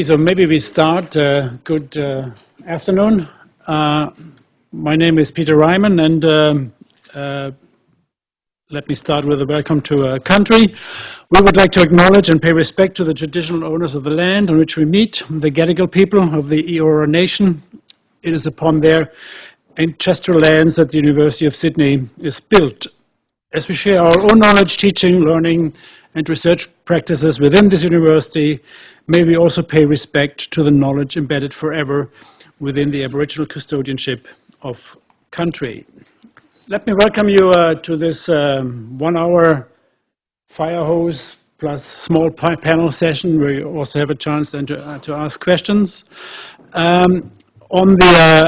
So maybe we start. Good afternoon. My name is Peter Reimann, and let me start with a welcome to a country. We would like to acknowledge and pay respect to the traditional owners of the land on which we meet, the Gadigal people of the Eora Nation. It is upon their ancestral lands that the University of Sydney is built. As we share our own knowledge, teaching, learning, and research practices within this university, may we also pay respect to the knowledge embedded forever within the Aboriginal custodianship of country. Let me welcome you to this 1 hour fire hose plus small panel session where you also have a chance then to ask questions. On the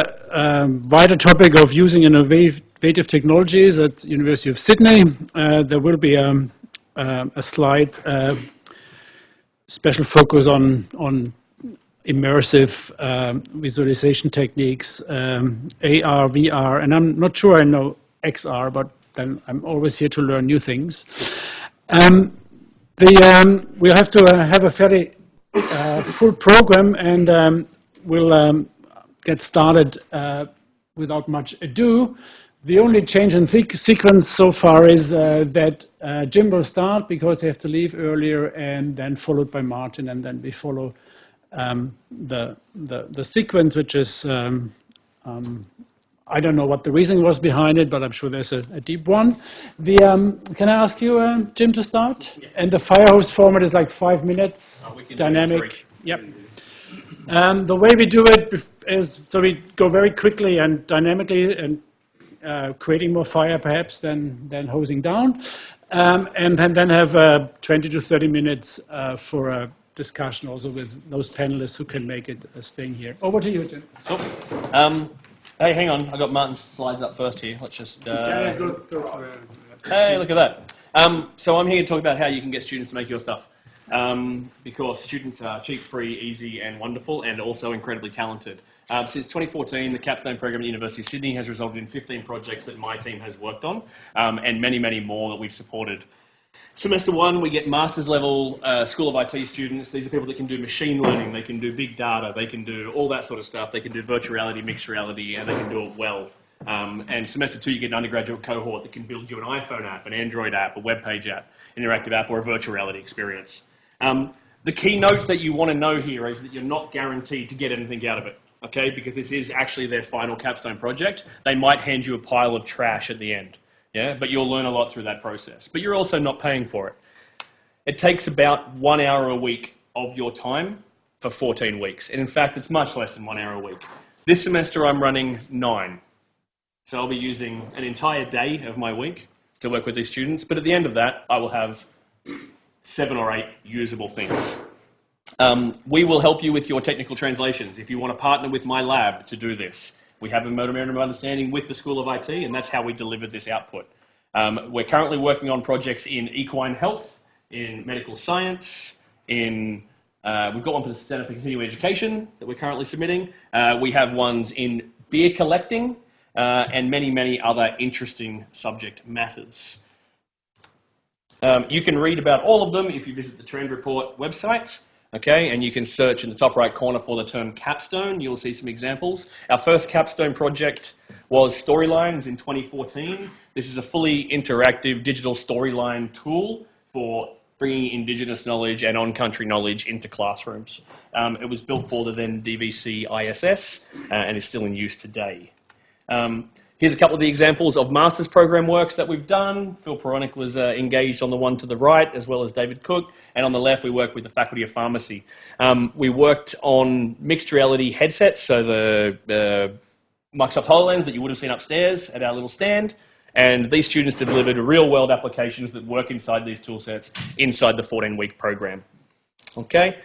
wider topic of using innovative technologies at the University of Sydney, there will be a slide special focus on immersive visualization techniques, AR, VR, and I'm not sure I know XR, but then I'm always here to learn new things. We'll have to have a fairly full program, and we'll get started without much ado. The only change in sequence so far is that Jim will start because they have to leave earlier, and then followed by Martin, and then we follow the sequence, which is I don't know what the reason was behind it, but I'm sure there's a deep one. Can I ask you, Jim, to start? Yeah. And the fire hose format is like 5 minutes, dynamic. Yep. The way we do it is so we go very quickly and dynamically and creating more fire perhaps than hosing down, and then have 20 to 30 minutes for a discussion also with those panelists who can make it staying here. Over to you, Jim. Cool. Hey, hang on. I got Martin's slides up first here. Let's just. Hey, look at that. So I'm here to talk about how you can get students to make your stuff. Because students are cheap, free, easy, and wonderful, and also incredibly talented. Since 2014, the Capstone program at the University of Sydney has resulted in 15 projects that my team has worked on, and many, many more that we've supported. Semester 1, we get master's level School of IT students. These are people that can do machine learning, they can do big data, they can do all that sort of stuff. They can do virtual reality, mixed reality, and they can do it well. And semester 2, you get an undergraduate cohort that can build you an iPhone app, an Android app, a web page app, an interactive app, or a virtual reality experience. The key notes that you want to know here is that you're not guaranteed to get anything out of it, okay? Because this is actually their final capstone project. They might hand you a pile of trash at the end, yeah? But you'll learn a lot through that process. But you're also not paying for it. It takes about 1 hour a week of your time for 14 weeks. And in fact, it's much less than 1 hour a week. This semester, I'm running 9. So I'll be using an entire day of my week to work with these students. But at the end of that, I will have 7 or 8 usable things. We will help you with your technical translations if you want to partner with my lab to do this. We have a memorandum of understanding with the School of IT, and that's how we deliver this output. We're currently working on projects in equine health, in medical science, we've got one for the Centre for Continuing Education that we're currently submitting. We have ones in beer collecting, and many, many other interesting subject matters. You can read about all of them if you visit the Trend Report website, okay? And you can search in the top right corner for the term capstone. You'll see some examples. Our first capstone project was Storylines in 2014. This is a fully interactive digital storyline tool for bringing Indigenous knowledge and on-country knowledge into classrooms. It was built for the then DVC ISS and is still in use today. Here's a couple of the examples of master's program works that we've done. Phil Poronnik was engaged on the one to the right, as well as David Cook. And on the left, we worked with the Faculty of Pharmacy. We worked on mixed reality headsets, so the Microsoft HoloLens that you would have seen upstairs at our little stand. And these students delivered real-world applications that work inside these tool sets inside the 14-week program. Okay,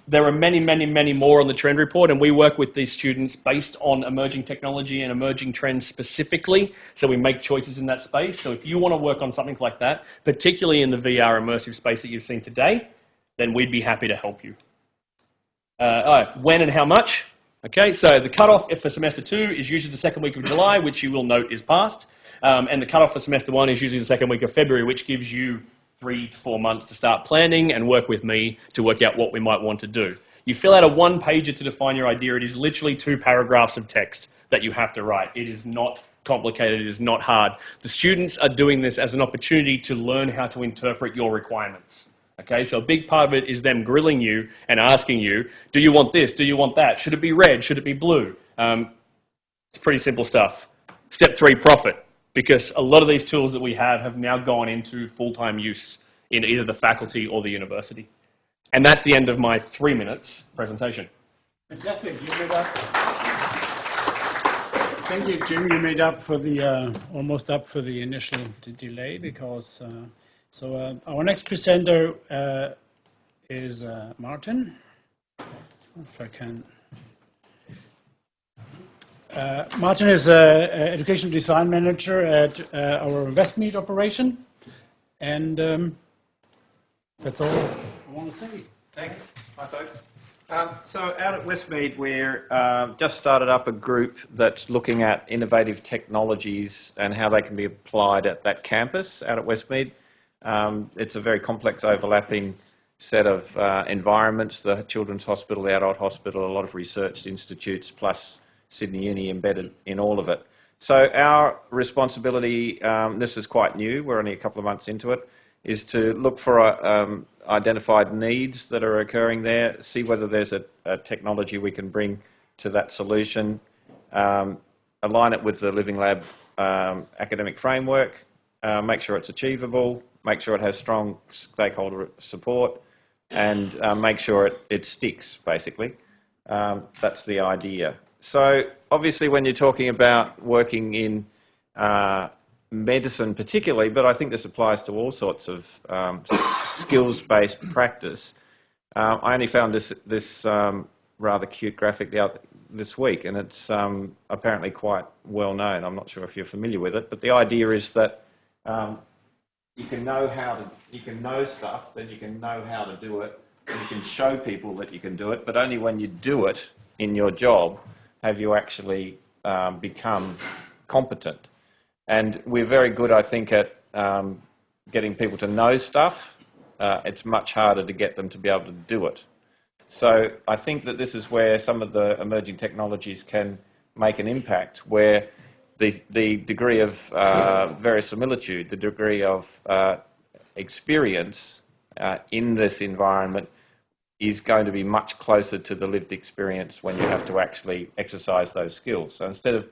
there are many, many, many more on the Trend Report, and we work with these students based on emerging technology and emerging trends specifically, so we make choices in that space. So if you want to work on something like that, particularly in the VR immersive space that you've seen today, then we'd be happy to help you. When and how much? Okay, so the cutoff for semester 2 is usually the second week of July, which you will note is past, and the cutoff for semester 1 is usually the second week of February, which gives you 3 to 4 months to start planning and work with me to work out what we might want to do. You fill out a one-pager to define your idea. It is literally 2 paragraphs of text that you have to write. It is not complicated. It is not hard. The students are doing this as an opportunity to learn how to interpret your requirements. Okay, so a big part of it is them grilling you and asking you, do you want this? Do you want that? Should it be red? Should it be blue? It's pretty simple stuff. Step 3, profit. Because a lot of these tools that we have now gone into full-time use in either the faculty or the university. And that's the end of my 3 minutes presentation. Fantastic. You made up. Thank you, Jim. You made up for the almost up for the initial delay because our next presenter is Martin. If I can. Martin is an education design manager at our Westmead operation, and that's all I want to say. Thanks. Hi, folks. So out at Westmead, we're just started up a group that's looking at innovative technologies and how they can be applied at that campus out at Westmead. It's a very complex overlapping set of environments, the Children's Hospital, the Adult Hospital, a lot of research institutes, plus Sydney Uni embedded in all of it. So our responsibility, this is quite new, we're only a couple of months into it, is to look for identified needs that are occurring there, see whether there's a technology we can bring to that solution, align it with the Living Lab academic framework, make sure it's achievable, make sure it has strong stakeholder support, and make sure it sticks, basically. That's the idea. So obviously when you're talking about working in medicine particularly, but I think this applies to all sorts of skills-based practice. I only found this rather cute graphic this week, and it's apparently quite well known. I'm not sure if you're familiar with it, but the idea is that you can know stuff, then you can know how to do it, and you can show people that you can do it, but only when you do it in your job have you actually become competent. And we're very good, I think, at getting people to know stuff. It's much harder to get them to be able to do it. So I think that this is where some of the emerging technologies can make an impact, where the degree of verisimilitude, the degree of experience in this environment is going to be much closer to the lived experience when you have to actually exercise those skills. So instead of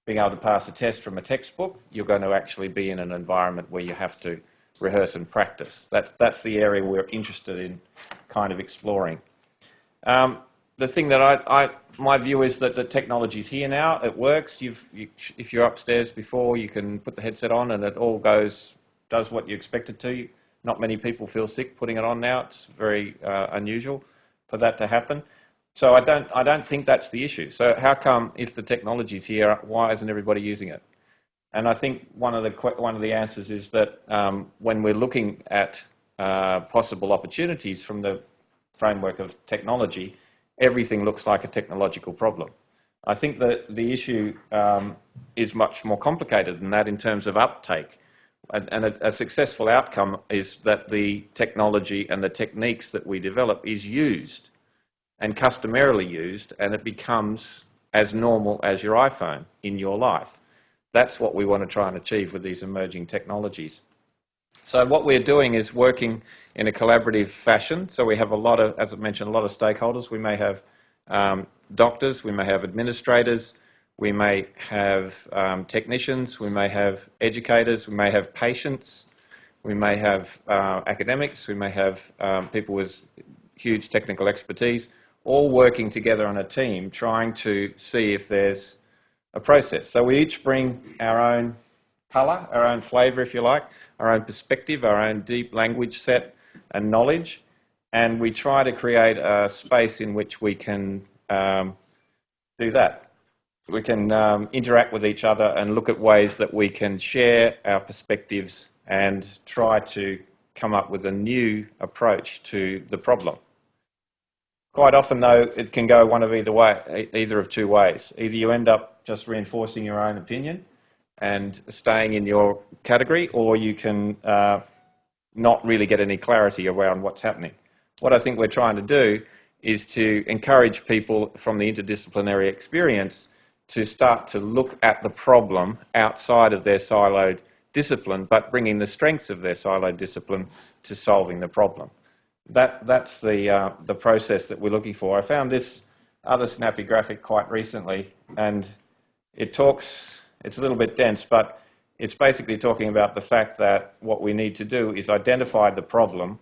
being able to pass a test from a textbook, you're going to actually be in an environment where you have to rehearse and practice. That's the area we're interested in kind of exploring. The thing that my view is that the technology's here now, it works. If you're upstairs before, you can put the headset on and it all does what you expect it to. Not many people feel sick putting it on now. It's very unusual for that to happen. So I don't think that's the issue. So how come, if the technology's here, why isn't everybody using it? And I think one of the answers is that when we're looking at possible opportunities from the framework of technology, everything looks like a technological problem. I think that the issue is much more complicated than that in terms of uptake. And a successful outcome is that the technology and the techniques that we develop is used and customarily used, and it becomes as normal as your iPhone in your life. That's what we want to try and achieve with these emerging technologies. So what we're doing is working in a collaborative fashion. So we have a lot of, as I mentioned, a lot of stakeholders. We may have doctors, we may have administrators, we may have technicians, we may have educators, we may have patients, we may have academics, we may have people with huge technical expertise, all working together on a team trying to see if there's a process. So we each bring our own colour, our own flavour if you like, our own perspective, our own deep language set and knowledge, and we try to create a space in which we can do that. We can interact with each other and look at ways that we can share our perspectives and try to come up with a new approach to the problem. Quite often, though, it can go one of either of two ways. Either you end up just reinforcing your own opinion and staying in your category, or you can not really get any clarity around what's happening. What I think we're trying to do is to encourage people from the interdisciplinary experience to start to look at the problem outside of their siloed discipline, but bringing the strengths of their siloed discipline to solving the problem. That's the process that we're looking for. I found this other snappy graphic quite recently, and it's a little bit dense, but it's basically talking about the fact that what we need to do is identify the problem,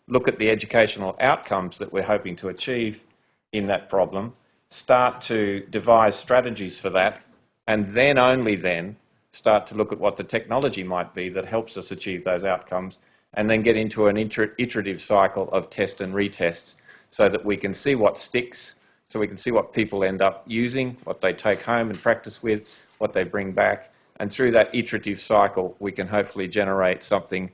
look at the educational outcomes that we're hoping to achieve in that problem, start to devise strategies for that, and then only then start to look at what the technology might be that helps us achieve those outcomes, and then get into an iterative cycle of test and retest so that we can see what sticks, so we can see what people end up using, what they take home and practice with, what they bring back, and through that iterative cycle we can hopefully generate something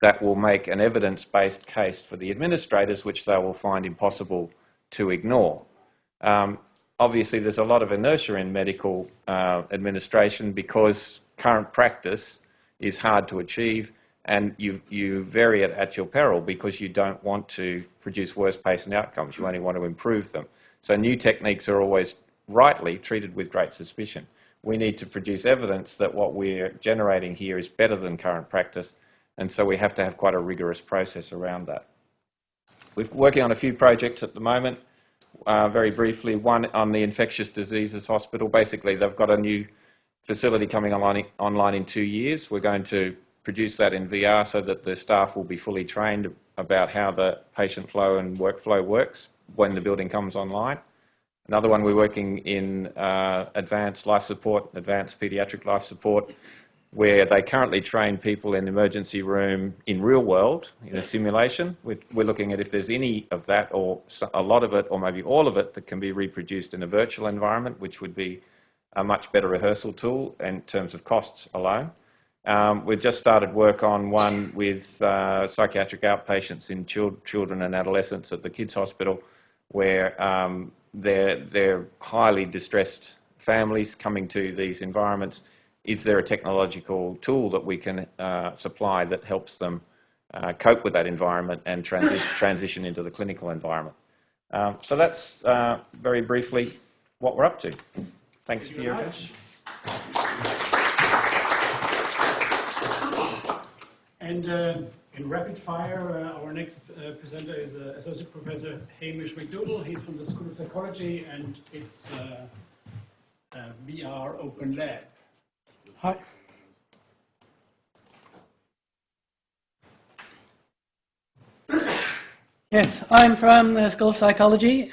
that will make an evidence-based case for the administrators, which they will find impossible to ignore. Obviously there's a lot of inertia in medical administration because current practice is hard to achieve, and you vary it at your peril because you don't want to produce worse patient outcomes, you only want to improve them. So new techniques are always rightly treated with great suspicion. We need to produce evidence that what we're generating here is better than current practice, and so we have to have quite a rigorous process around that. We're working on a few projects at the moment. Very briefly, one on the infectious diseases hospital. Basically, they've got a new facility coming online in 2 years. We're going to produce that in VR so that the staff will be fully trained about how the patient flow and workflow works when the building comes online. Another one, we're working in advanced life support, advanced paediatric life support, where they currently train people in the emergency room in real world, in a simulation. We're looking at if there's any of that, or a lot of it, or maybe all of it, that can be reproduced in a virtual environment, which would be a much better rehearsal tool in terms of costs alone. We've just started work on one with psychiatric outpatients in children and adolescents at the kids' hospital, where they're highly distressed families coming to these environments. Is there a technological tool that we can supply that helps them cope with that environment and transition into the clinical environment? So that's very briefly what we're up to. Thanks for your attention. And in rapid fire, our next presenter is Associate Professor Hamish MacDougall. He's from the School of Psychology, and it's VR OpenLab. Hi. Yes, I'm from the School of Psychology.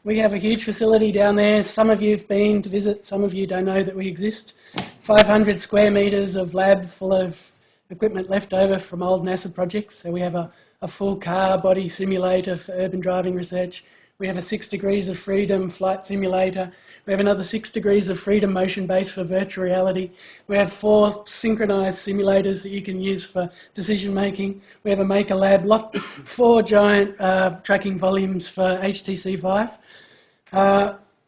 We have a huge facility down there. Some of you have been to visit, some of you don't know that we exist. 500 square metres of lab full of equipment left over from old NASA projects. So we have a full car body simulator for urban driving research. We have a 6 degrees of freedom flight simulator. We have another 6 degrees of freedom motion base for virtual reality. We have 4 synchronized simulators that you can use for decision making. We have a Maker Lab, 4 giant tracking volumes for HTC Vive.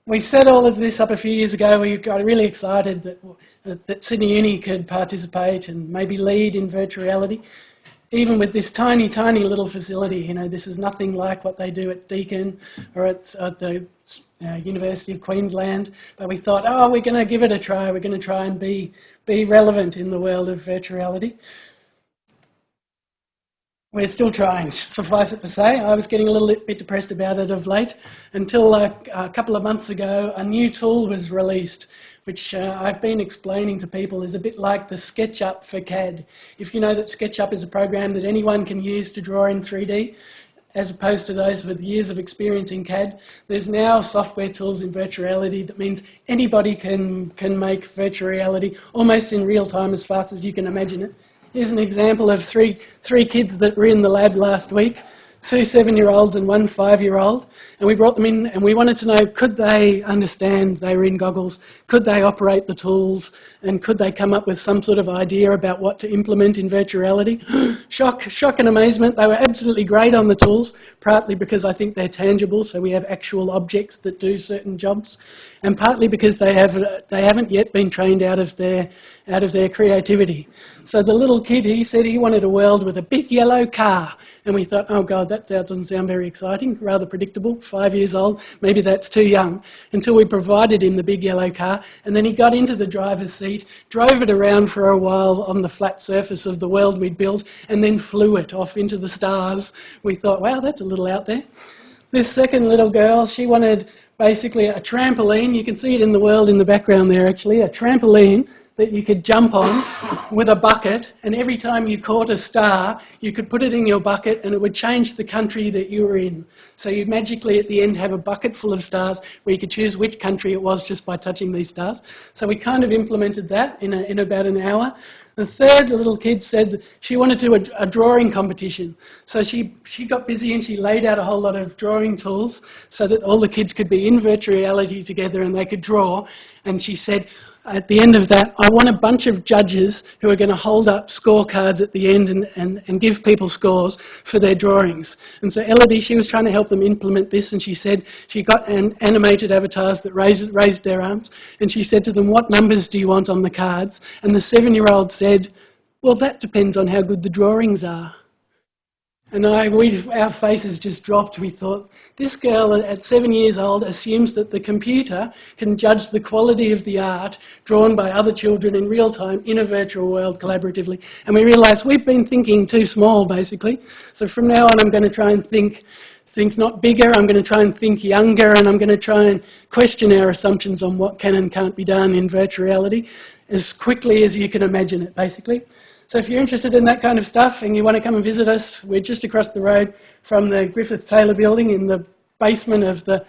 We set all of this up a few years ago. We got really excited that Sydney Uni could participate and maybe lead in virtual reality. Even with this tiny, tiny little facility, you know, this is nothing like what they do at Deakin or at the University of Queensland. But we thought, oh, we're going to give it a try. We're going to try and be relevant in the world of virtual reality. We're still trying, suffice it to say. I was getting a little bit depressed about it of late until a couple of months ago, a new tool was released, which I've been explaining to people is a bit like the SketchUp for CAD. If you know that SketchUp is a program that anyone can use to draw in 3D, as opposed to those with years of experience in CAD, there's now software tools in virtual reality that means anybody can make virtual reality almost in real time as fast as you can imagine it. Here's an example of three kids that were in the lab last week, 2 7-year-olds and 1 5-year-old, and we brought them in and we wanted to know, could they understand they were in goggles, could they operate the tools, and could they come up with some sort of idea about what to implement in virtual reality? Shock and amazement, they were absolutely great on the tools, partly because I think they're tangible, so we have actual objects that do certain jobs, and partly because they haven't yet been trained out of their creativity. So the little kid, he said he wanted a world with a big yellow car, and we thought, oh God, that doesn't sound very exciting, rather predictable, 5 years old, maybe that's too young, until we provided him the big yellow car, and then he got into the driver's seat, drove it around for a while on the flat surface of the world we'd built, and then flew it off into the stars. We thought, wow, that's a little out there. This second little girl, she wanted basically a trampoline. You can see it in the world in the background there, actually, a trampoline that you could jump on with a bucket, and every time you caught a star, you could put it in your bucket and it would change the country that you were in. So you'd magically at the end have a bucket full of stars where you could choose which country it was just by touching these stars. So we kind of implemented that in about an hour. The third little kid said that she wanted to do a drawing competition. So she got busy and she laid out a whole lot of drawing tools so that all the kids could be in virtual reality together and they could draw. And she said, at the end of that, I want a bunch of judges who are going to hold up scorecards at the end and give people scores for their drawings. And so Elodie, she was trying to help them implement this, and she said she got animated avatars that raised their arms, and she said to them, what numbers do you want on the cards? And the 7-year-old said, well, that depends on how good the drawings are. And our faces just dropped. We thought, this girl at 7 years old assumes that the computer can judge the quality of the art drawn by other children in real time in a virtual world collaboratively. And we realised we've been thinking too small, basically. So from now on, I'm going to try and think not bigger, I'm going to try and think younger, and I'm going to try and question our assumptions on what can and can't be done in virtual reality as quickly as you can imagine it, basically. So if you're interested in that kind of stuff and you want to come and visit us, we're just across the road from the Griffith Taylor building in the basement of the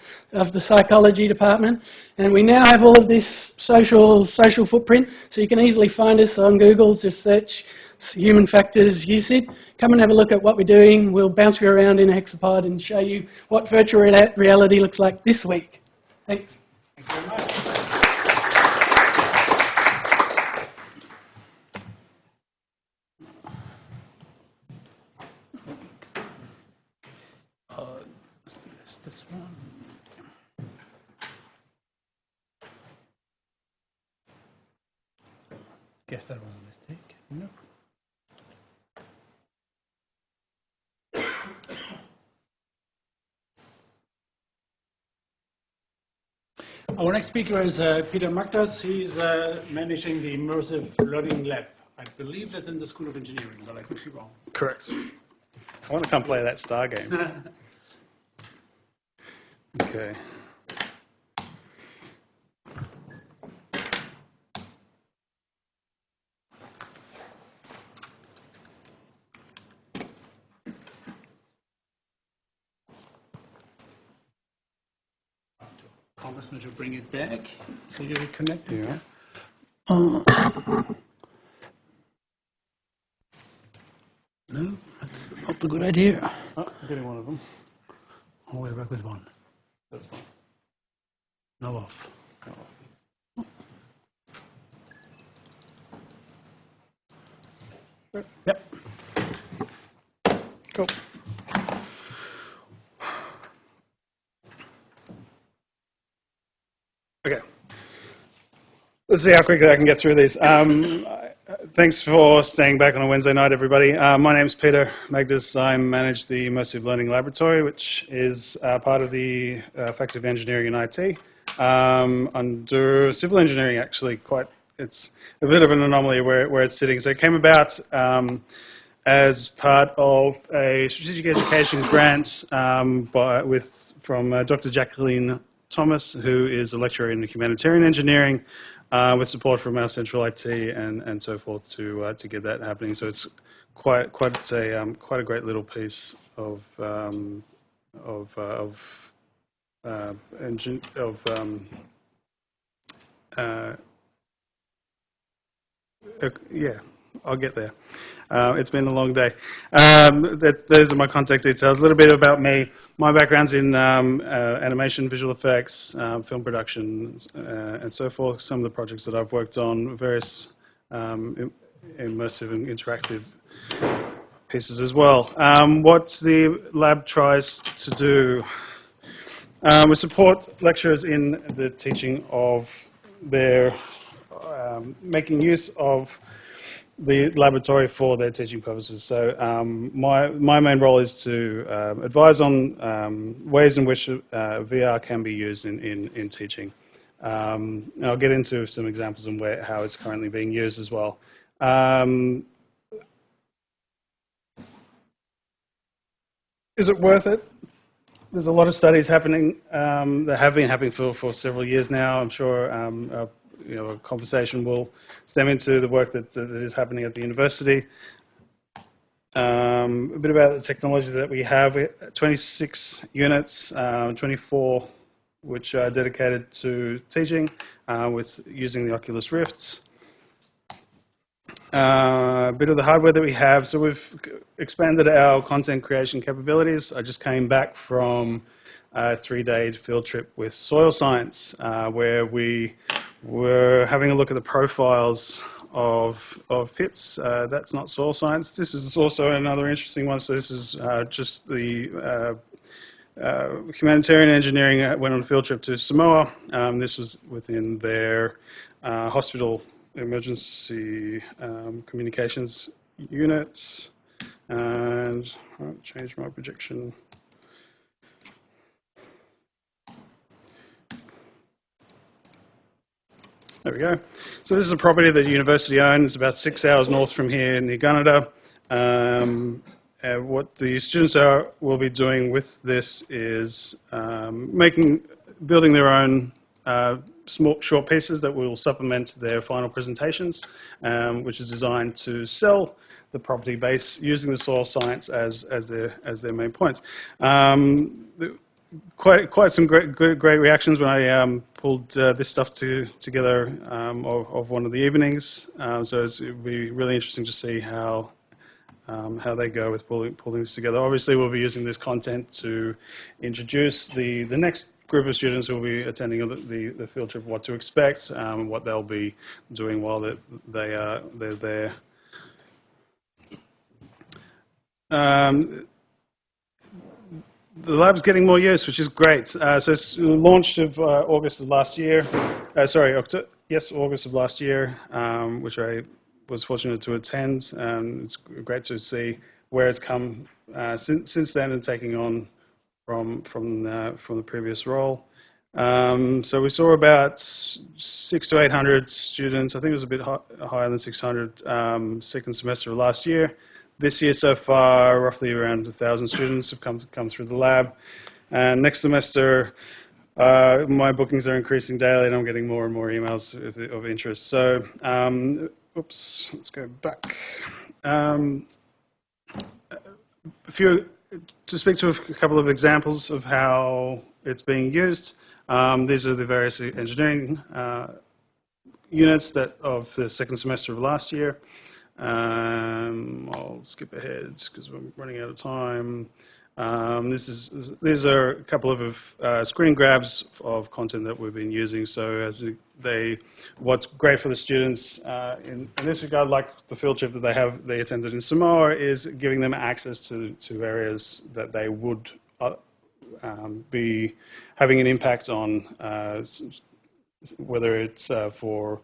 psychology department. And we now have all of this social footprint, so you can easily find us on Google, just search human factors usage. Come and have a look at what we're doing. We'll bounce you around in a hexapod and show you what virtual reality looks like this week. Thanks. Thank you very much. This one. Guess that was a mistake. No. Our next speaker is Peter Magdas. He's managing the Immersive Learning Lab. I believe that's in the School of Engineering, but I could be wrong. Correct. I want to come play that star game. Okay. Promise me to bring it back so you reconnect it. Yeah. No, that's not a good idea. Oh, I'm getting one of them. Oh, we'll work with one. That's fine. No off. Oh. Yep. Cool. Okay. Let's see how quickly I can get through these. Thanks for staying back on a Wednesday night, everybody. My name's Peter Magdas. I manage the Immersive Learning Laboratory, which is part of the Faculty of Engineering and IT. Under civil engineering, actually, it's a bit of an anomaly where it's sitting. So it came about as part of a strategic education grant from Dr. Jacqueline Thomas, who is a lecturer in humanitarian engineering, with support from our central IT and so forth to get that happening. So it's quite a great little piece of yeah, I'll get there. It's been a long day. Those are my contact details. A little bit about me. My background's in animation, visual effects, film production, and so forth. Some of the projects that I've worked on, various immersive and interactive pieces as well. What the lab tries to do, we support lecturers in the teaching of their making use of the laboratory for their teaching purposes. So my main role is to advise on ways in which VR can be used in teaching. And I'll get into some examples on how it's currently being used as well. Is it worth it? There's a lot of studies happening that have been happening for several years now. I'm sure a conversation will stem into the work that is happening at the university. A bit about the technology that we have: 26 units, 24 which are dedicated to teaching, with using the Oculus Rifts. A bit of the hardware that we have. So we've expanded our content creation capabilities. I just came back from a 3-day field trip with soil science, where we were having a look at the profiles of pits. That's not soil science. This is also another interesting one. So this is just the humanitarian engineering went on a field trip to Samoa. This was within their hospital emergency communications units. And I'll change my projection. There we go. So this is a property that the university owns. It's about 6 hours north from here near Gunnedah. What the students will be doing with this is building their own small, short pieces that will supplement their final presentations, which is designed to sell the property base using the soil science as their main points. Quite some great reactions when I pulled this stuff together of one of the evenings. So it'll be really interesting to see how they go with pulling this together. Obviously, we'll be using this content to introduce the next group of students who will be attending the field trip, what to expect, what they'll be doing while they're there. The lab's getting more use, which is great. So it's launched of August of last year. August of last year, which I was fortunate to attend. It's great to see where it's come since then and taking on from the previous role. So we saw about 600 to 800 students. I think it was a bit higher than 600 second semester of last year. This year so far, roughly around 1,000 students have come through the lab. And next semester, my bookings are increasing daily, and I'm getting more and more emails of interest. So, let's go back. To speak to a couple of examples of how it's being used. These are the various engineering units of the second semester of last year. I'll skip ahead because we're running out of time. These are a couple of screen grabs of content that we've been using. So what's great for the students in this regard, like the field trip that they attended in Samoa, is giving them access to areas that they would be having an impact on, whether it's for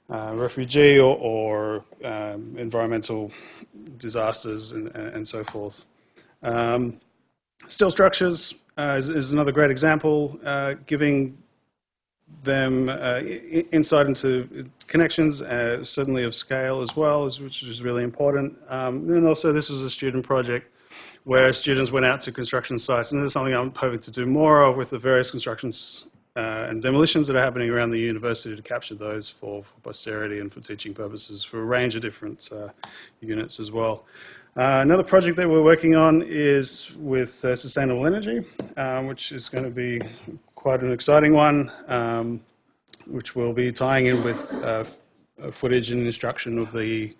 refugee or environmental disasters and so forth. Steel structures is another great example, giving them insight into connections, certainly of scale as well, which is really important. And also this was a student project where students went out to construction sites, and this is something I'm hoping to do more of with the various constructions and demolitions that are happening around the university, to capture those for posterity and for teaching purposes for a range of different units as well. Another project that we're working on is with sustainable energy, which is going to be quite an exciting one, which will be tying in with footage and instruction of the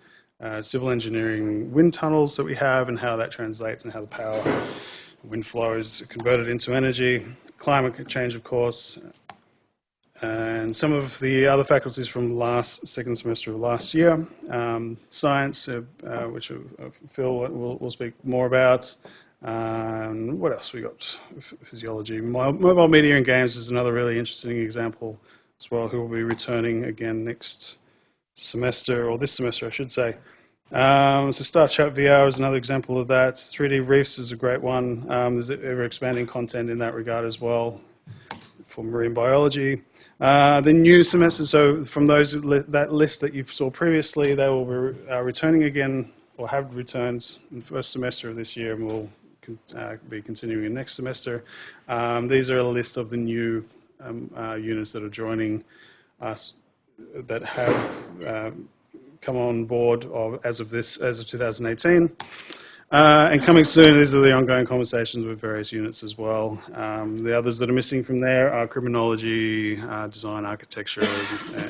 civil engineering wind tunnels that we have and how that translates and how the power wind flow is converted into energy. Climate change, of course, and some of the other faculties from second semester of last year. Science, which Phil will speak more about. What else we got? Physiology. Mobile media and games is another really interesting example as well, who will be returning again next semester, or this semester, I should say. So StarChat VR is another example of that. 3D Reefs is a great one. There's ever-expanding content in that regard as well for marine biology. The new semester, so from that list that you saw previously, they will be returning again, or have returned in the first semester of this year, and will be continuing in next semester. These are a list of the new units that are joining us that have come on board as of 2018. And coming soon, these are the ongoing conversations with various units as well. The others that are missing from there are criminology, design, architecture,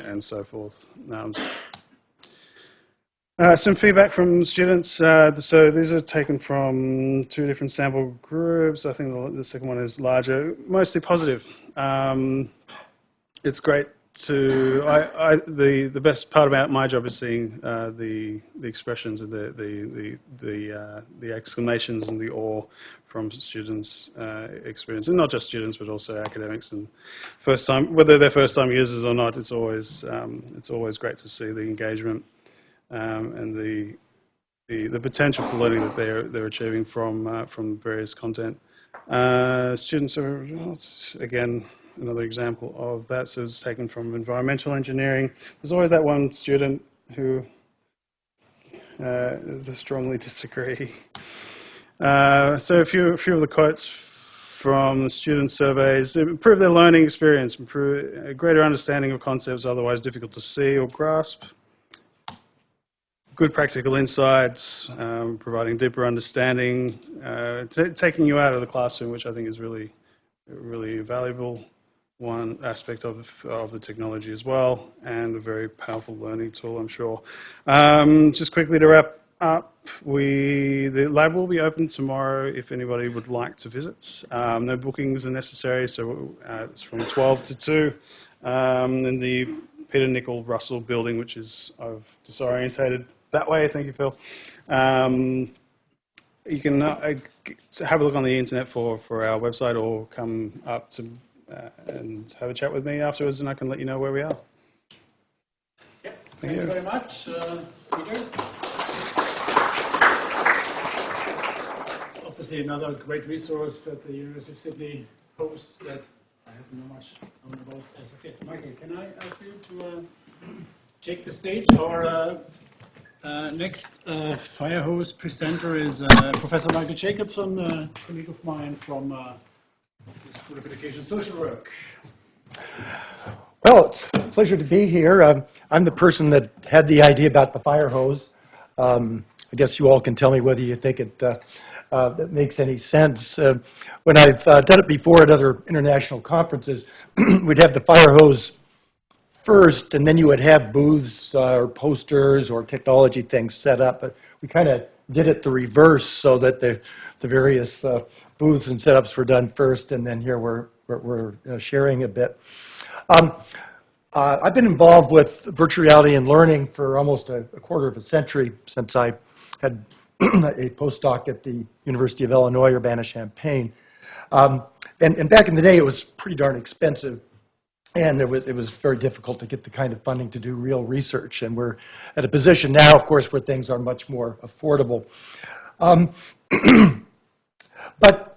and so forth. Some feedback from students. So these are taken from 2 different sample groups. I think the second one is larger, mostly positive. It's great the best part about my job is seeing the expressions and the exclamations and the awe from students' experience, and not just students but also academics and whether they're first time users or not. It's always great to see the engagement and the potential for learning that they're achieving from various content. Students are, again, another example of that. So it's taken from environmental engineering. There's always that one student who strongly disagree. So a few of the quotes from the student surveys: improve their learning experience, improve a greater understanding of concepts otherwise difficult to see or grasp, good practical insights, providing deeper understanding, taking you out of the classroom, which I think is really valuable. One aspect of the technology as well, and a very powerful learning tool, I'm sure. Just quickly to wrap up, the lab will be open tomorrow if anybody would like to visit. No bookings are necessary, so it's from 12 to 2 in the Peter Nicol Russell building, which is, I've disorientated that way. Thank you, Phil. You can have a look on the internet for our website, or come up to and have a chat with me afterwards, and I can let you know where we are. Yep. Thank you very much, Peter. Obviously, another great resource that the University of Sydney hosts that I have not much known about as of yet. Michael, can I ask you to take the stage? Our next fire hose presenter is Professor Michael Jacobson, a colleague of mine from the School of Education and Social Work. Well, it's a pleasure to be here. I'm the person that had the idea about the fire hose. I guess you all can tell me whether you think it makes any sense. When I've done it before at other international conferences, we'd have the fire hose first, and then you would have booths or posters or technology things set up. But we kind of did it the reverse, so that the various booths and setups were done first, and then here we're sharing a bit. I've been involved with virtual reality and learning for almost a quarter of a century, since I had a postdoc at the University of Illinois, Urbana-Champaign. And back in the day, it was pretty darn expensive, and it was very difficult to get the kind of funding to do real research. And we're at a position now, of course, where things are much more affordable. But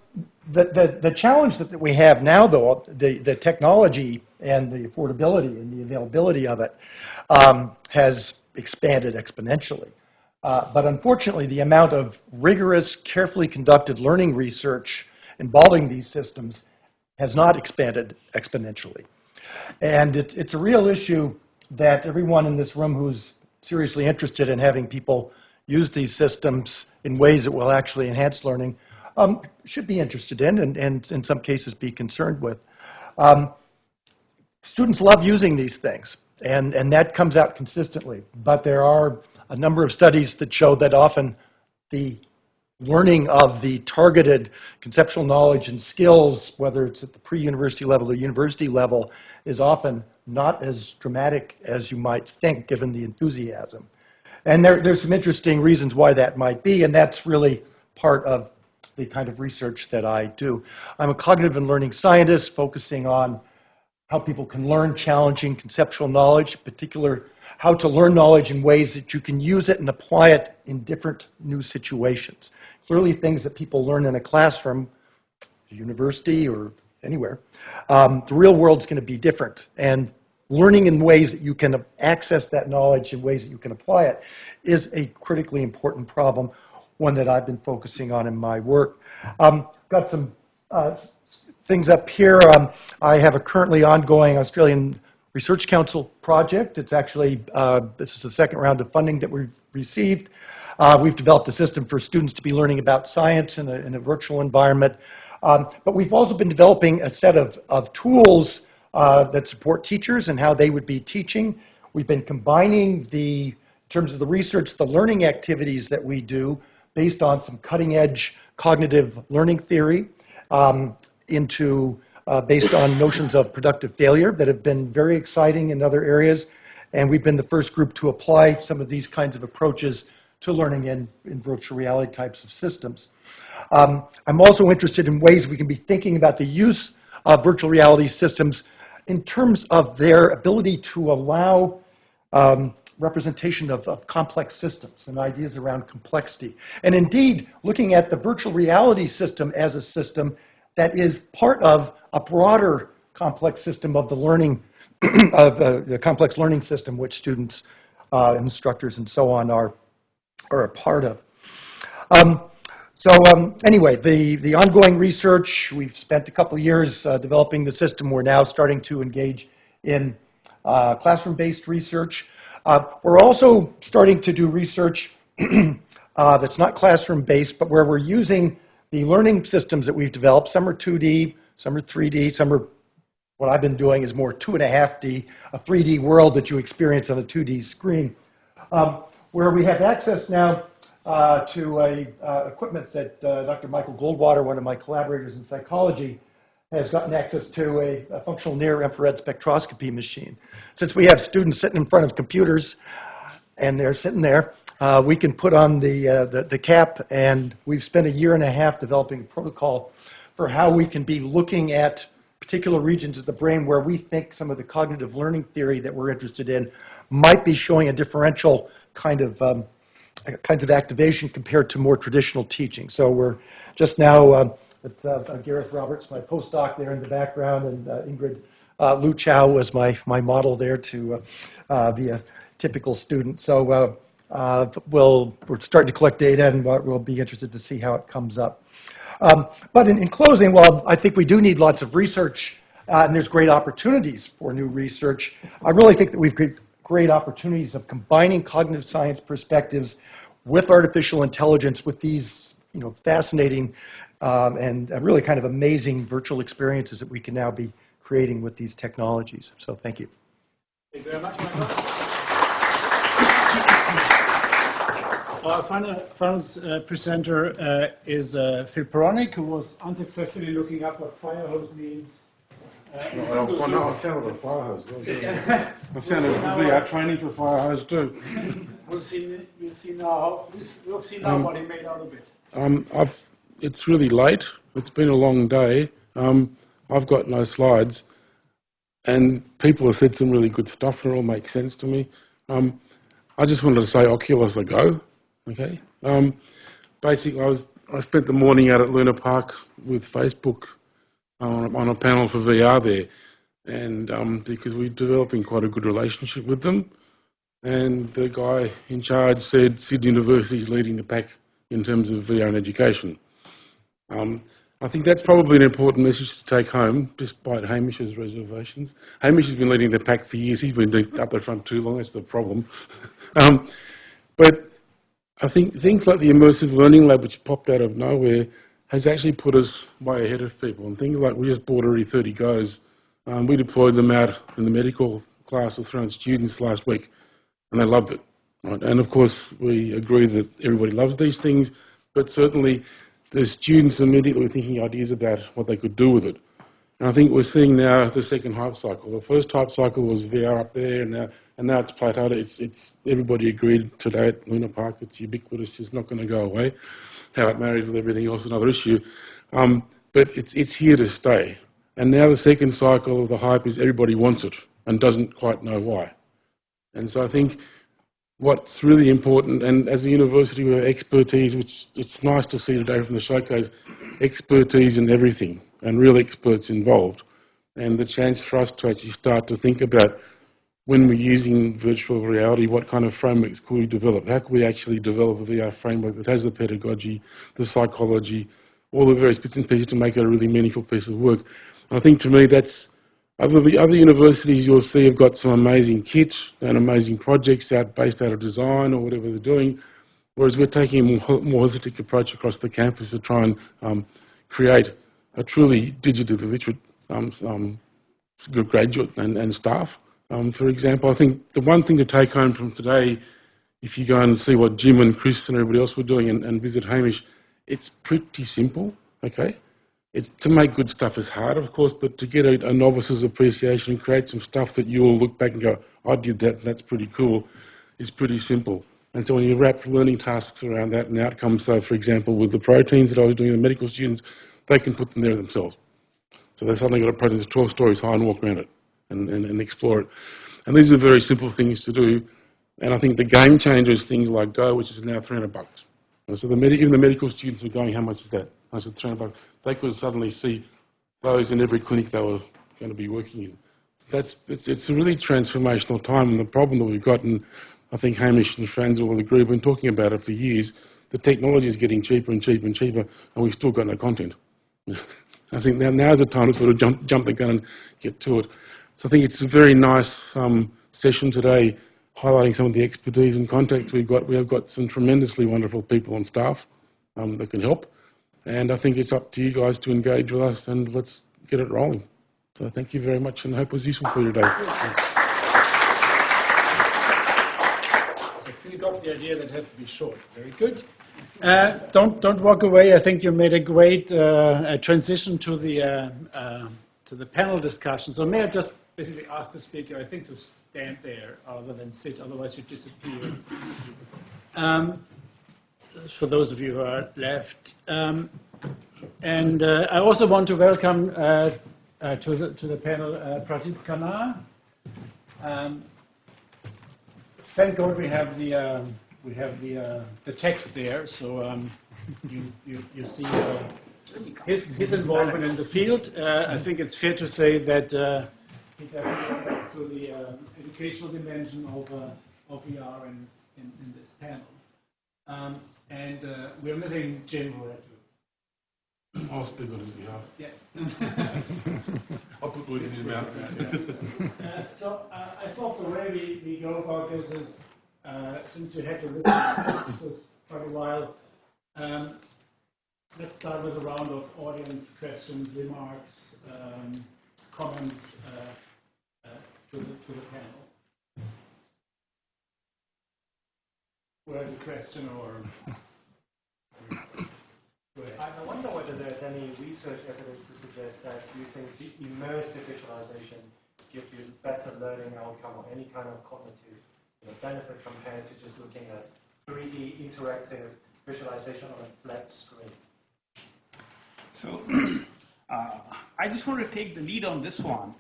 the challenge that we have now, though, the technology and the affordability and the availability of it has expanded exponentially. But unfortunately, the amount of rigorous, carefully conducted learning research involving these systems has not expanded exponentially. And it's a real issue that everyone in this room who's seriously interested in having people use these systems in ways that will actually enhance learning should be interested in, and in some cases be concerned with. Students love using these things, and that comes out consistently. But there are a number of studies that show that often the learning of the targeted conceptual knowledge and skills, whether it's at the pre-university level or university level, is often not as dramatic as you might think, given the enthusiasm. And there's some interesting reasons why that might be, and that's really part of the kind of research that I do. I'm a cognitive and learning scientist focusing on how people can learn challenging conceptual knowledge, in particular how to learn knowledge in ways that you can use it and apply it in different new situations. Clearly things that people learn in a classroom, university or anywhere, the real world's going to be different. And learning in ways that you can access that knowledge in ways that you can apply it is a critically important problem, one that I've been focusing on in my work. Got some things up here. I have a currently ongoing Australian Research Council project. It's actually, this is the second round of funding that we've received. We've developed a system for students to be learning about science in a virtual environment. But we've also been developing a set of tools that support teachers and how they would be teaching. We've been combining in terms of the research, the learning activities that we do based on some cutting edge cognitive learning theory based on notions of productive failure that have been very exciting in other areas. And we've been the first group to apply some of these kinds of approaches to learning in virtual reality types of systems. I'm also interested in ways we can be thinking about the use of virtual reality systems in terms of their ability to allow representation of complex systems and ideas around complexity. And indeed, looking at the virtual reality system as a system that is part of a broader complex system of the learning, of the complex learning system which students, instructors, and so on are a part of. Anyway, the ongoing research, we've spent a couple years developing the system. We're now starting to engage in classroom-based research. We're also starting to do research that's not classroom-based, but where we're using the learning systems that we've developed. Some are 2D, some are 3D, some are, what I've been doing is more 2.5D, a 3D world that you experience on a 2D screen, where we have access now to equipment that Dr. Michael Goldwater, one of my collaborators in psychology, has gotten access to a functional near-infrared spectroscopy machine. Since we have students sitting in front of computers and they're sitting there, we can put on the cap, and we've spent a year and a half developing a protocol for how we can be looking at particular regions of the brain where we think some of the cognitive learning theory that we're interested in might be showing a differential kinds of activation compared to more traditional teaching. So we're just now, it's Gareth Roberts, my postdoc there in the background, and Ingrid Lu Chow was my model there to be a typical student. So we're starting to collect data, and we'll be interested to see how it comes up. But in closing, while I think we do need lots of research, and there's great opportunities for new research, I really think that we've got great opportunities of combining cognitive science perspectives with artificial intelligence, with these fascinating and really kind of amazing virtual experiences that we can now be creating with these technologies. So thank you. Thank you very much, Michael. Our final presenter is Phil Poronnik, who was unsuccessfully looking up what fire hose means. I found it a fire hose. I found it a VR training for fire hose too. We'll see now what he made out of it. It's really late. It's been a long day. I've got no slides, and people have said some really good stuff, and it all makes sense to me. I just wanted to say Oculus a go. Okay. Basically, I spent the morning out at Luna Park with Facebook on a panel for VR there, and because we're developing quite a good relationship with them, and the guy in charge said Sydney University is leading the pack in terms of VR and education. I think that's probably an important message to take home, despite Hamish's reservations. Hamish has been leading the pack for years. He's been up the front too long. That's the problem. But I think things like the Immersive Learning Lab, which popped out of nowhere, has actually put us way ahead of people. And things like, we just bought already 30 goes. We deployed them out in the medical class with 300 students last week, and they loved it. Right? And of course, we agree that everybody loves these things, but certainly the students immediately were thinking ideas about what they could do with it. And I think we're seeing now the second hype cycle. The first hype cycle was VR up there, and now it's plateaued. It's everybody agreed today at Luna Park. It's ubiquitous. It's not going to go away. How it marries with everything else is another issue. But it's here to stay. And now the second cycle of the hype is everybody wants it and doesn't quite know why. And so I think what's really important, and as a university we have expertise, which it's nice to see today from the showcase, expertise in everything and real experts involved. And the chance for us to actually start to think about, when we're using virtual reality, what kind of frameworks could we develop? How could we actually develop a VR framework that has the pedagogy, the psychology, all the various bits and pieces to make it a really meaningful piece of work? And I think to me that's, other universities you'll see have got some amazing kit and amazing projects based out of design or whatever they're doing, whereas we're taking a more holistic approach across the campus to try and create a truly digitally literate graduate and staff. For example, I think the one thing to take home from today, if you go and see what Jim and Chris and everybody else were doing and visit Hamish, it's pretty simple, okay? It's to make good stuff is hard, of course, but to get a novice's appreciation and create some stuff that you will look back and go, I did that and that's pretty cool, is pretty simple. And so when you wrap learning tasks around that and outcomes, so for example, with the proteins that I was doing with the medical students, they can put them there themselves. So they suddenly got a protein that's 12 stories high and walk around it and explore it. And these are very simple things to do. And I think the game changer is things like Go, which is now $300. And so even the medical students were going, how much is that? I said, $300. They could suddenly see those in every clinic they were going to be working in. It's a really transformational time. And the problem that we've got, and I think Hamish and friends all agree, we've been talking about it for years, the technology is getting cheaper and cheaper and cheaper, and we've still got no content. I think now's the time to sort of jump the gun and get to it. So I think it's a very nice session today, highlighting some of the expertise and contacts we've got. We have got some tremendously wonderful people on staff that can help. And I think it's up to you guys to engage with us, and let's get it rolling. So thank you very much, and I hope it was useful for you today. So Phil got the idea that it has to be short. Very good. Don't walk away. I think you made a great transition to the panel discussion. So may I just basically ask the speaker, I think, to stand there rather than sit, otherwise you disappear. For those of you who are left. And I also want to welcome to the panel Pradeep Khanna. Thank God we have the text there, so you see his involvement in the field. I think it's fair to say that he definitely adds to the educational dimension of VR in this panel. And we're missing Jim, who had to. I'll speak on his behalf. Yeah. I'll put words in his mouth. So I thought the way we go about this is, since we had to listen to this for quite a while, let's start with a round of audience questions, remarks, comments to the panel. Who has a question or? I wonder whether there's any research evidence to suggest that using immersive visualization gives you better learning outcome or any kind of cognitive benefit compared to just looking at 3D interactive visualization on a flat screen. So I just want to take the lead on this one.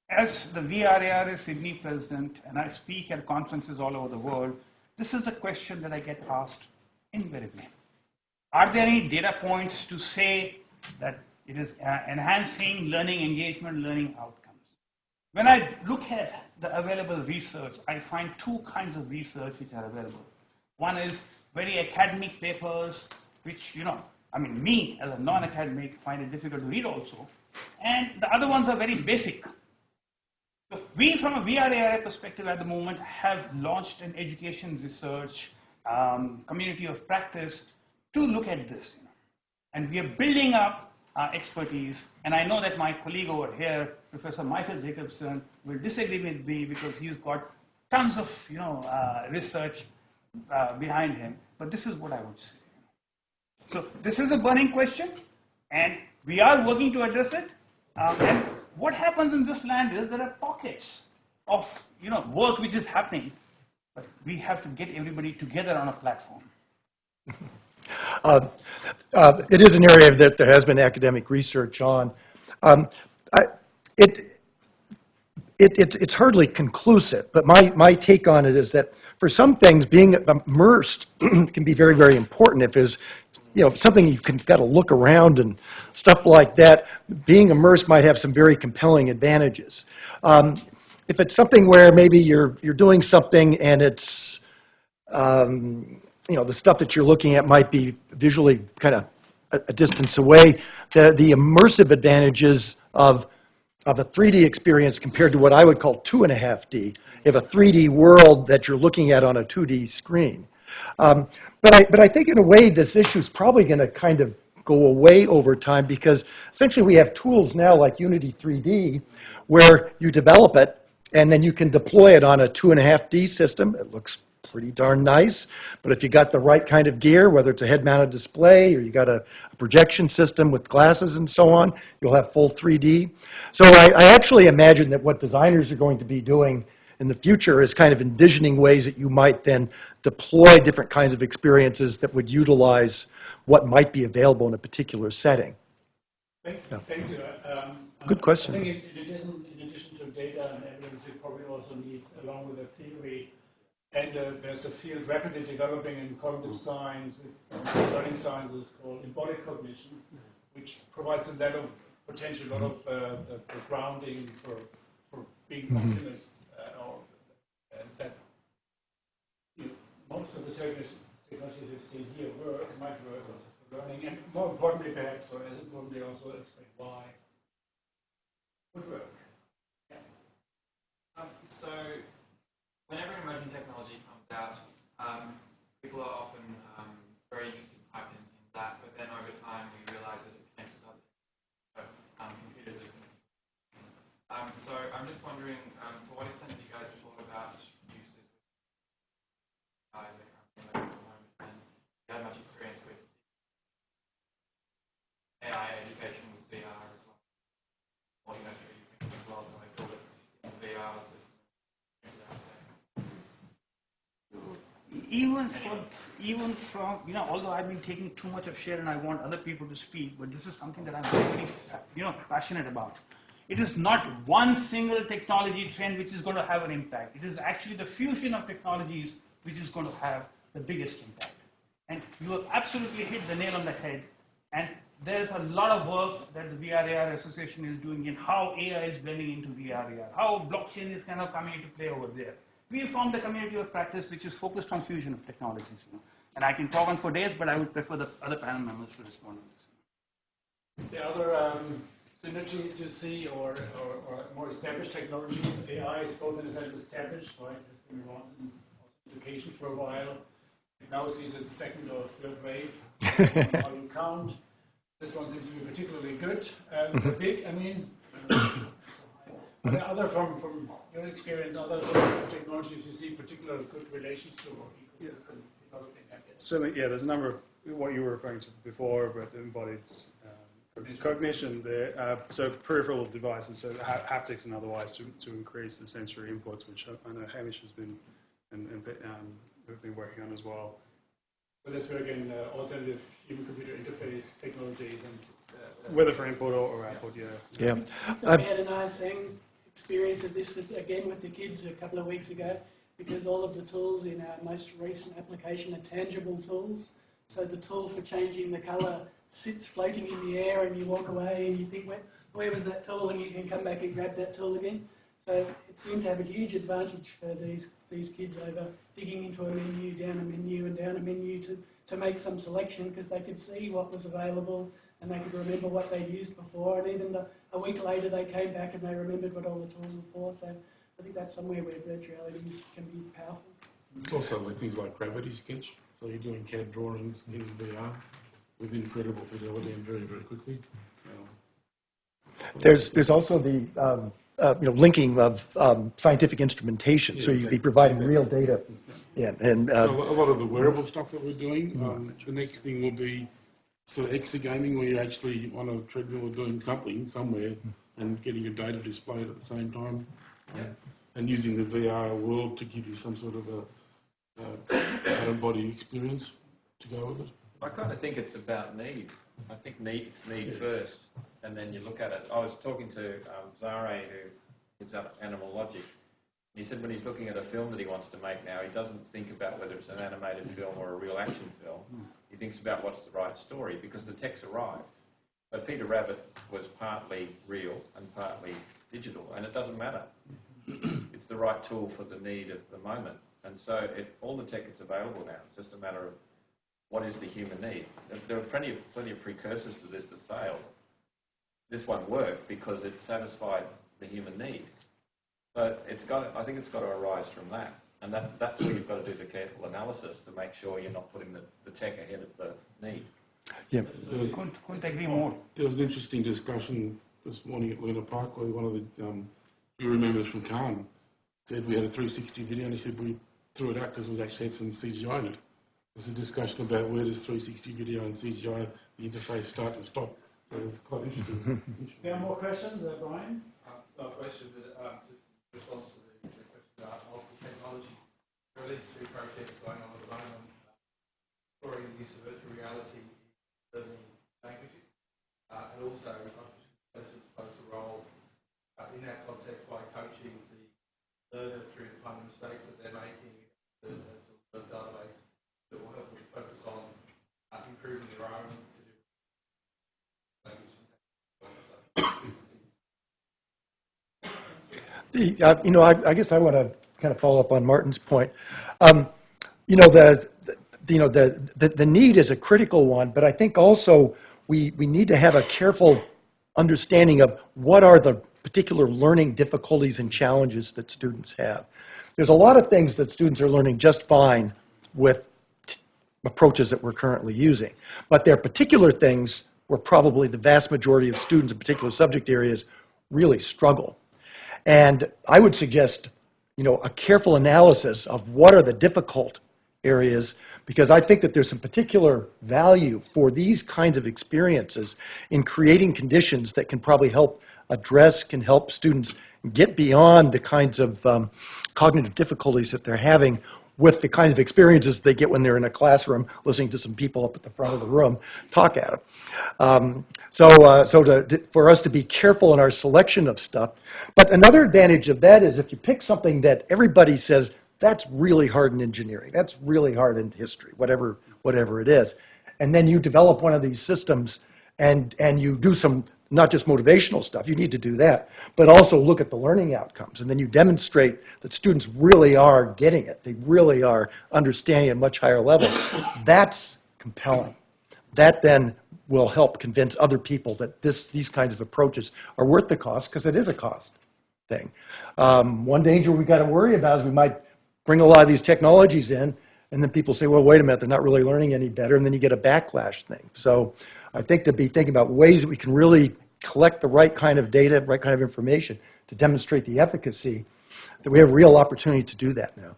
As the VRARA Sydney president, and I speak at conferences all over the world, this is the question that I get asked invariably. Are there any data points to say that it is enhancing learning engagement, learning outcomes? When I look at the available research, I find two kinds of research which are available. One is very academic papers, which, me as a non-academic find it difficult to read also. And the other ones are very basic. So we, from a VRARA perspective at the moment, have launched an education research community of practice to look at this. And we are building up our expertise. And I know that my colleague over here, Professor Michael Jacobson, will disagree with me because he's got tons of research behind him. But this is what I would say. So this is a burning question, and we are working to address it. And what happens in this land is there are pockets of work which is happening, but we have to get everybody together on a platform. It is an area that there has been academic research on. it's hardly conclusive, but my take on it is that for some things, being immersed can be very, very important. If it's, something you can got to look around and stuff like that, being immersed might have some very compelling advantages. If it's something where maybe you're doing something and it's, the stuff that you're looking at might be visually kind of a distance away, the immersive advantages of a 3D experience compared to what I would call 2.5D. You have a 3D world that you're looking at on a 2D screen. But I think in a way this issue is probably going to kind of go away over time because essentially we have tools now like Unity 3D where you develop it and then you can deploy it on a 2.5D system. It looks pretty darn nice, but if you got the right kind of gear, whether it's a head-mounted display or you got a projection system with glasses and so on, you'll have full 3D. So I actually imagine that what designers are going to be doing in the future is kind of envisioning ways that you might then deploy different kinds of experiences that would utilize what might be available in a particular setting. Thank you. Good question. I think in addition to data and evidence, we probably also need, along with the theory, and there's a field rapidly developing in cognitive science, learning sciences called embodied cognition, which provides a lot of potential, a lot of the grounding for being optimist, that most of the technologies we've seen here might work also for learning, and more importantly perhaps, or as importantly also explain why it would work. So whenever emerging technology comes out, people are often very interested in hyping in that, but then over time we realize that it connects with other technologies. Computers are connected. So I'm just wondering, to what extent have you guys thought about uses with AI that are currently at the moment, and do you have much experience with AI education with VR as well? Or through your thinking as well, so I build it in the VR system. Even from, although I've been taking too much of share and I want other people to speak, but this is something that I'm very, passionate about. It is not one single technology trend which is going to have an impact. It is actually the fusion of technologies which is going to have the biggest impact. And you have absolutely hit the nail on the head. And there's a lot of work that the VRARA Association is doing in how AI is blending into VRAR, how blockchain is kind of coming into play over there. We formed a community of practice which is focused on fusion of technologies. And I can talk on for days, but I would prefer the other panel members to respond on this. Is there other synergies you see or more established technologies? AI is both in a sense established, right? It's been around in education for a while. It now sees its second or third wave. How you count. This one seems to be particularly good. Big, I mean. Are there other, from your experience, other sort of technologies you see particular good relations to or ecosystem developing? Certainly, yeah, there's a number of what you were referring to before, but embodied cognition there. So peripheral devices, so haptics and otherwise, to increase the sensory inputs, which I know Hamish has been and we've been working on as well. So that's where again alternative human-computer interface technologies and whether for input or output, yeah. We had a nice experience of this with the kids a couple of weeks ago, because all of the tools in our most recent application are tangible tools. So the tool for changing the colour sits floating in the air, and you walk away and you think, where was that tool? And you can come back and grab that tool again. So it seemed to have a huge advantage for these kids over digging into a menu, down a menu and down a menu to make some selection, because they could see what was available and they could remember what they'd used before, and even a week later they came back and they remembered what all the tools were for. So I think that's somewhere where virtualities can be powerful. Also with things like Gravity Sketch, so you're doing CAD drawings in VR with incredible fidelity and very, very quickly. There's also the linking of scientific instrumentation, so you'd be providing real data. Yeah, and so a lot of the wearable stuff that we're doing. The next thing will be sort of exergaming, where you're actually on a treadmill doing something somewhere and getting your data displayed at the same time, and using the VR world to give you some sort of a out-of-body experience to go with it. I kind of think it's about need. I think it's need first, and then you look at it. I was talking to Zare, who It's animal logic. He said when he's looking at a film that he wants to make now, he doesn't think about whether it's an animated film or a real action film. He thinks about what's the right story because the tech's arrived. But Peter Rabbit was partly real and partly digital, and it doesn't matter. It's the right tool for the need of the moment. And so all the tech is available now. It's just a matter of what is the human need. There are plenty of precursors to this that failed. This one worked because it satisfied the human need. So I think it's got to arise from that. And that's where you've got to do the careful analysis to make sure you're not putting the tech ahead of the need. Yeah. Couldn't agree more. There was an interesting discussion this morning at Luna Park where one of the jury members from Khanna said we had a 360 video, and he said we threw it out because it actually had some CGI in it. There's a discussion about where does 360 video and CGI, the interface, start and stop. So it's quite interesting. There are more questions, Brian? No question, but just in response to the question about multiple technologies. There are at least two projects going on at the moment exploring the use of virtual reality in learning languages, and also artificial intelligence plays a role in that context by coaching the learner through the kind of mistakes that they're making to a database that will help them focus on improving their own language. I guess I want to kind of follow up on Martin's point. The need is a critical one, but I think also we need to have a careful understanding of what are the particular learning difficulties and challenges that students have. There's a lot of things that students are learning just fine with approaches that we're currently using, but there are particular things where probably the vast majority of students in particular subject areas really struggle. And I would suggest, a careful analysis of what are the difficult areas, because I think that there's some particular value for these kinds of experiences in creating conditions that can probably help students get beyond the kinds of cognitive difficulties that they're having with the kinds of experiences they get when they're in a classroom listening to some people up at the front of the room talk at them. For us to be careful in our selection of stuff. But another advantage of that is if you pick something that everybody says, that's really hard in engineering, that's really hard in history, whatever it is, and then you develop one of these systems and you do some not just motivational stuff, you need to do that, but also look at the learning outcomes. And then you demonstrate that students really are getting it. They really are understanding at a much higher level. That's compelling. That then will help convince other people that these kinds of approaches are worth the cost, because it is a cost thing. One danger we got to worry about is we might bring a lot of these technologies in, and then people say, well, wait a minute, they're not really learning any better, and then you get a backlash thing. So I think to be thinking about ways that we can really collect the right kind of data, right kind of information to demonstrate the efficacy, that we have a real opportunity to do that now.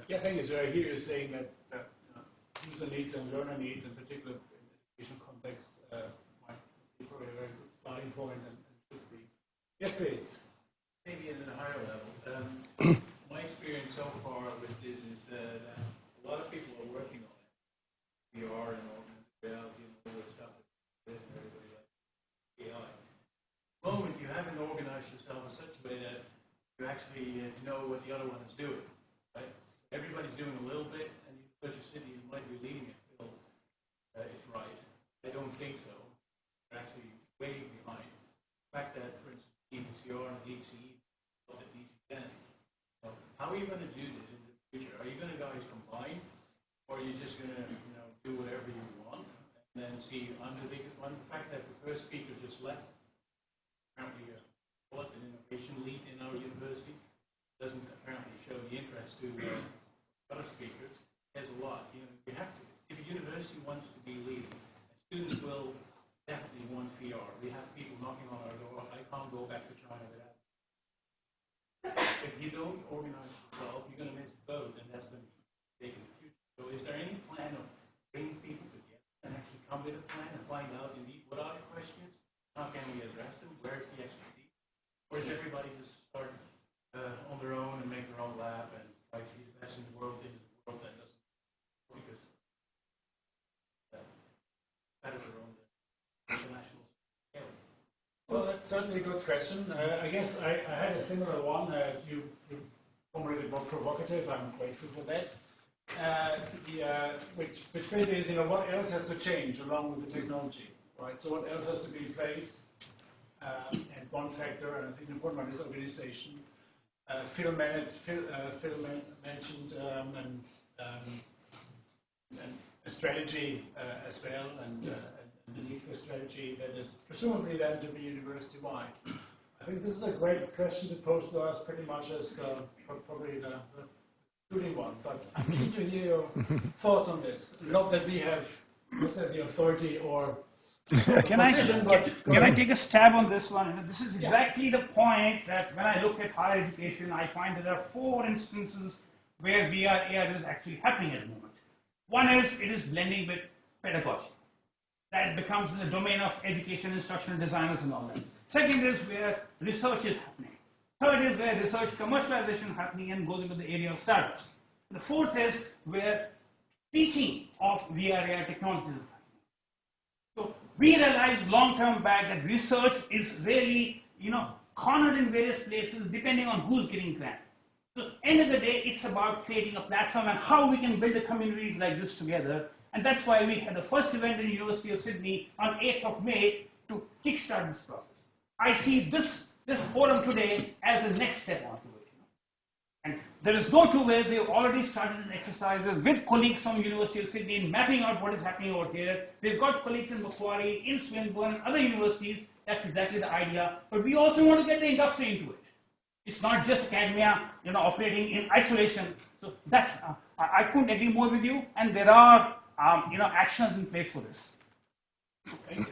Yeah, I think it's right here is saying that user needs and learner needs, in particular in the education context, might be probably a very good starting point and should be. Yes, please. Maybe at a higher level. My experience so far with this is that a lot of people are working on it. VR and augmented reality and all this stuff. Everybody likes AI. The moment you haven't organized yourself in such a way that you actually know what the other one is doing, right? So everybody's doing a little bit, and because you're sitting, you might be leading it, Phil, if right. I don't think so. They're actually way behind. The fact that, for instance, DVCR and DXE at these events. So how are you going to do this in the future? Are you going to guys combine, or are you just going to do whatever you want and then see? I'm the biggest one. The fact that the first speaker just left, apparently an innovation lead in our university, doesn't apparently show the interest to other speakers. There's a lot. You have to. If a university wants to be leading, students will definitely want VR. We have people knocking on our door. I can't go back to China without. If you don't organize yourself, you're going to miss the boat, and that's going to be big in the future. So is there any plan of bringing people together and actually come with a plan and find out indeed what are the questions, how can we address them, where's the expertise? Or is everybody just start on their own and make their own lab and try to be the best in the world in the world that doesn't, because that is their own international scale? Well, that's certainly a good question. I guess I had a similar one. You formulated more provocative. I'm grateful for that. Which basically is, what else has to change along with the technology, right? So what else has to be in place? And one factor, and I think the important one is organization. Phil mentioned and a strategy as well, and the need for strategy that is presumably then to be university-wide. I think this is a great question to pose to us, pretty much as probably the including one, but I'm keen to hear your thoughts on this. Not that we have the authority or can I take a stab on this one? This is exactly the point that when I look at higher education, I find that there are 4 instances where VRARA is actually happening at the moment. One is it is blending with pedagogy. That becomes in the domain of education, instructional designers and all that. Second is where research is happening. Third is where research commercialization is happening and goes into the area of startups. The fourth is where teaching of VRARA technologies is happening. So we realized long-term back that research is really, cornered in various places depending on who's getting grant. So at the end of the day, it's about creating a platform and how we can build a communities like this together. And that's why we had the first event in the University of Sydney on 8th of May to kickstart this process. I see this forum today as the next step onto it. And there is no two ways. They've already started exercises with colleagues from University of Sydney in mapping out what is happening over here. We've got colleagues in Macquarie, in Swinburne, other universities. That's exactly the idea. But we also want to get the industry into it. It's not just academia, operating in isolation. So that's I couldn't agree more with you. And there are actions in place for this. Thank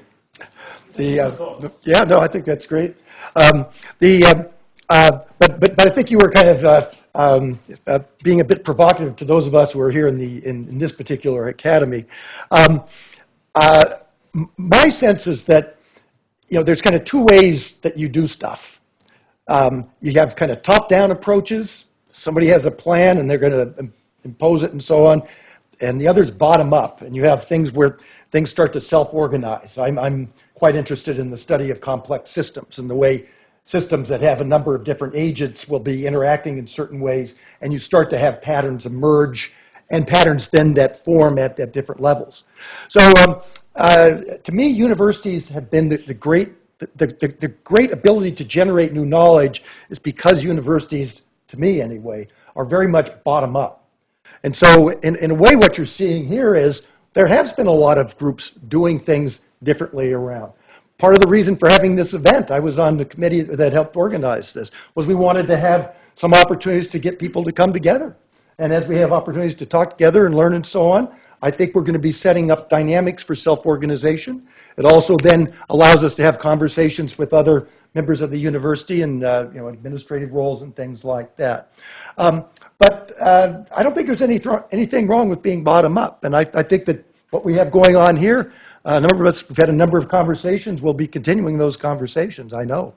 you. I think that's great. But I think you were kind of being a bit provocative to those of us who are here in this particular academy. My sense is that there's kind of 2 ways that you do stuff. You have kind of top-down approaches. Somebody has a plan and they're going to impose it and so on. And the other is bottom-up. And you have things where things start to self-organize. I'm quite interested in the study of complex systems and the way systems that have a number of different agents will be interacting in certain ways, and you start to have patterns emerge, and patterns then that form at different levels. So to me, universities have been the great ability to generate new knowledge is because universities, to me anyway, are very much bottom-up. And so in a way, what you're seeing here is there has been a lot of groups doing things differently around. Part of the reason for having this event, I was on the committee that helped organize this, was we wanted to have some opportunities to get people to come together. And as we have opportunities to talk together and learn and so on, I think we're going to be setting up dynamics for self-organization. It also then allows us to have conversations with other members of the university and administrative roles and things like that. But I don't think there's anything wrong with being bottom-up. And I think that what we have going on here, a number of us have had a number of conversations. We'll be continuing those conversations, I know.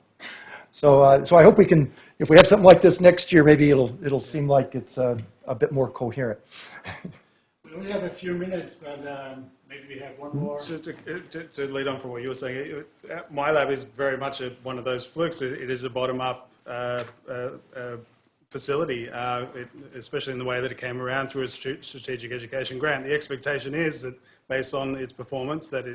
So I hope we can, if we have something like this next year, maybe it'll seem like it's a bit more coherent. We only have a few minutes, but maybe we have one more. So to lead on from what you were saying, my lab is very much one of those flukes. It is a bottom-up facility, especially in the way that it came around through a strategic education grant. The expectation is that based on its performance, that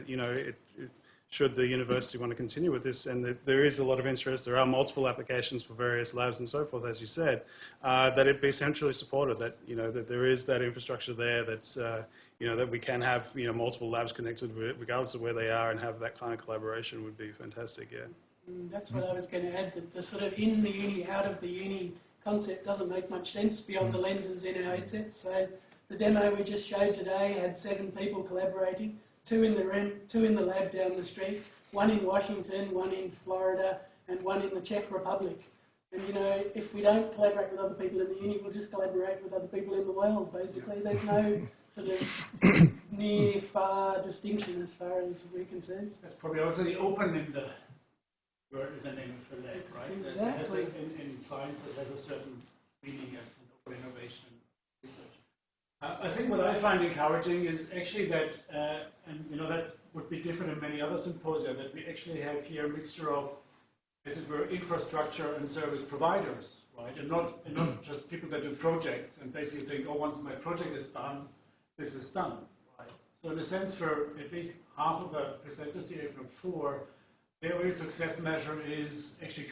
should the university want to continue with this, and that there is a lot of interest, there are multiple applications for various labs and so forth, as you said, that it be centrally supported, that that there is that infrastructure there, that's that we can have multiple labs connected regardless of where they are, and have that kind of collaboration would be fantastic. Yeah. That's what I was going to add. That the sort of in the uni, out of the uni concept doesn't make much sense beyond the lenses in our headsets. So the demo we just showed today had 7 people collaborating. 2 in the room, 2 in the lab down the street, 1 in Washington, 1 in Florida, and 1 in the Czech Republic. And if we don't collaborate with other people in the uni, we'll just collaborate with other people in the world, basically. There's no sort of near, far distinction as far as we're concerned. That's probably also the open in the word in the name of the lab, right? Exactly. In science, it has a certain meaning as an open innovation research. I think what I find encouraging is actually that, and that would be different in many other symposia, that we actually have here a mixture of as it were, infrastructure and service providers, right? And not just people that do projects and basically think, oh, once my project is done, this is done, right? So in a sense, for at least half of the presenters here from 4, their real success measure is actually